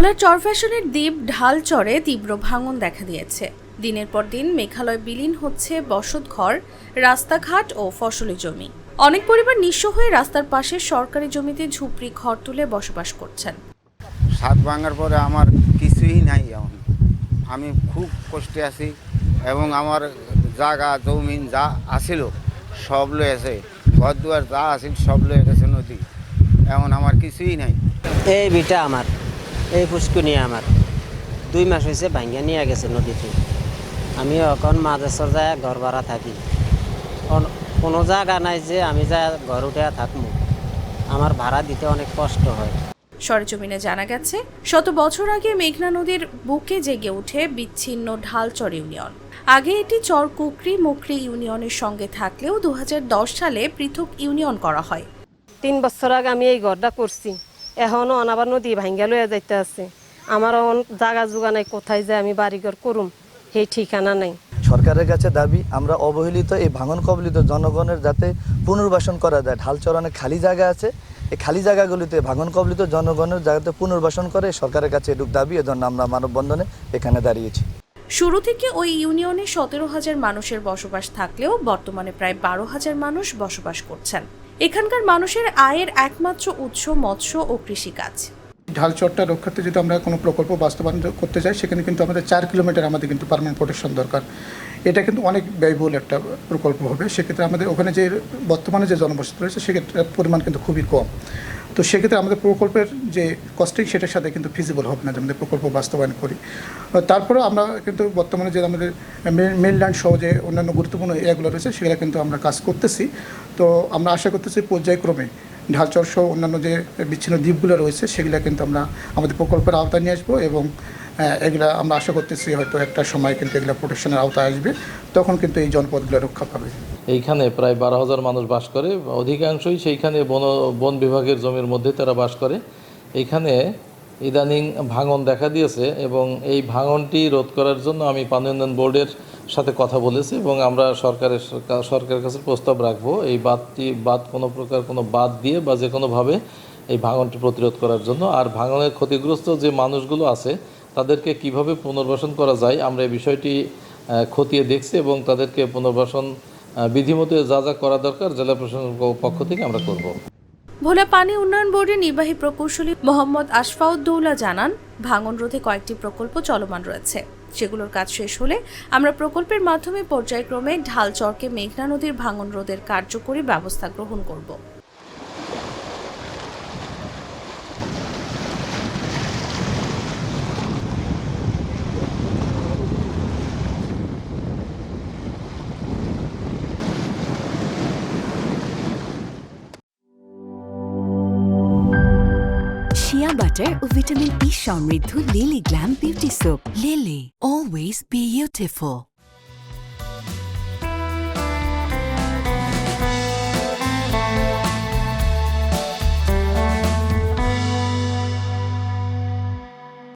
ভোলার চরফ্যাশনের দ্বীপ ঢালচরে তীব্র ভাঙন দেখা দিয়েছে। দিনের পর দিন মেঘালয় বিলীন হচ্ছে বসতঘর, রাস্তাঘাট ও ফসলি জমি। অনেক পরিবার নিঃস্ব হয়ে রাস্তার পাশে সরকারি জমিতে ঝুপড়ি ঘর তুলে বসবাস করছেন। ছাদ ভাঙার পরে আমার কিছুই নাই। এখন আমি খুব কষ্টে আছি এবং আমার জায়গা জমিন যা আছিল সব লয়েছে, ঘর দুয়ার যা আছিল সব লয়ে গেছে নদী। এখন আমার কিছুই নাই। এই বিটা আমার, এই পুষ্কুনি আমার 2 মাস হয়েছে ভাঙ্গা নিয়ে গেছে নদীতে। আমি এখন মাঝেশ্বর যায় ঘর ভাড়া থাকি। কোনো জায়গা নাই যে আমি যা ঘর উঠে থাকবো। আমার ভাড়া দিতে অনেক কষ্ট হয়। সরেজমিনে জানা গেছে, শত বছর আগে মেঘনা নদীর বুকে জেগে ওঠে বিচ্ছিন্ন ঢালচর ইউনিয়ন। আগে এটি চর কুকরি মুকরি ইউনিয়নের সঙ্গে থাকলেও 2010 সালে পৃথক ইউনিয়ন করা হয়। 3 বছর আগে আমি এই ঘরটা করছি, এখনও অনাবার নদী ভাঙ্গা লইয়া যাইতে আছে। আমার জায়গা জোগা নাই, কোথায় যে আমি বাড়িঘর করুম সেই ঠিকানা নাই। সরকারের কাছে দাবি, আমরা অবহেলিত এই ভাঙন কবলিত জনগণের যাতে পুনর্বাসন করা যায়। ঢালচর অনেক খালি জায়গা আছে, এই খালি জায়গাগুলিতে ভাঙন কবলিত জনগণের যাতে পুনর্বাসন করে সরকারের কাছে এটুক দাবি। এজন্য আমরা মানববন্ধনে এখানে দাঁড়িয়েছি। শুরু থেকে ওই ইউনিয়নে 17,000 মানুষের বসবাস থাকলেও বর্তমানে প্রায় 12,000 মানুষ বসবাস করছেন। এখানকার মানুষের আয়ের একমাত্র উৎস মৎস্য ও কৃষিকাজ। ঢালচরটা রক্ষার্থে যদি আমরা কোনো প্রকল্প বাস্তবায়ন করতে চাই, সেখানে কিন্তু আমাদের 4 কিলোমিটার আমাদের কিন্তু পার্মানেন্ট প্রোটেকশন দরকার। এটা কিন্তু অনেক ব্যয়বহুল একটা প্রকল্প হবে। সেক্ষেত্রে আমাদের ওখানে যে বর্তমানে যে জনবসতি রয়েছে সেক্ষেত্রে পরিমাণ কিন্তু খুবই কম। তো সেক্ষেত্রে আমাদের প্রকল্পের যে কস্টিং সেটার সাথে কিন্তু ফিজিবল হবে না যে আমাদের প্রকল্প বাস্তবায়ন করি। তারপরেও আমরা কিন্তু বর্তমানে যে আমাদের মেনল্যান্ড সহ যে অন্যান্য গুরুত্বপূর্ণ এরিয়াগুলো রয়েছে সেগুলো কিন্তু আমরা কাজ করতেছি। তো আমরা আশা করতেছি পর্যায়ক্রমে ঢালচর সহ অন্যান্য যে বিচ্ছিন্ন দ্বীপগুলো রয়েছে সেগুলো কিন্তু আমরা আমাদের প্রকল্পের আওতায় নিয়ে আসবো এবং এগুলা আমরা আশা করতেছি হয়তো একটা সময় কিন্তু এগুলো প্রোটেকশনের আওতায় আসবে, তখন কিন্তু এই জনপদগুলো রক্ষা পাবে। এইখানে প্রায় 12,000 মানুষ বাস করে, অধিকাংশই সেইখানে বন বিভাগের জমির মধ্যে তারা বাস করে। এইখানে ইদানিং ভাঙন দেখা দিয়েছে এবং এই ভাঙনটি রোধ করার জন্য আমি পানি উন্নয়ন বোর্ডের সাথে কথা বলেছি এবং আমরা সরকারের কাছে প্রস্তাব রাখবো এই বাঁধ কোনো প্রকার কোনো বাঁধ দিয়ে বা যে কোনোভাবে এই ভাঙনটি প্রতিরোধ করার জন্য। আর ভাঙনের ক্ষতিগ্রস্ত যে মানুষগুলো আছে তাদেরকে কিভাবে পুনর্বাসন করা যায় আমরা এই বিষয়টি খতিয়ে দেখছি এবং তাদেরকে পুনর্বাসন বিধিমতো যা যা করা দরকার জেলা প্রশাসনের পক্ষ থেকে আমরা করব। ভোলা পানি উন্নয়ন বোর্ডের নির্বাহী প্রকৌশলী মোহাম্মদ আশফাউদ্দৌলা জানান, ভাঙন রোধে কয়েকটি প্রকল্প চলমান রয়েছে। সেগুলোর কাজ শেষ হলে আমরা প্রকল্পের মাধ্যমে পর্যায়ক্রমে ঢালচরকে মেঘনা নদীর ভাঙন রোধের কার্যকরী ব্যবস্থা গ্রহণ করব। শিয়া বাটার ও ভিটামিন ই সমৃদ্ধ lily glam beauty soap. Lily, always beautiful.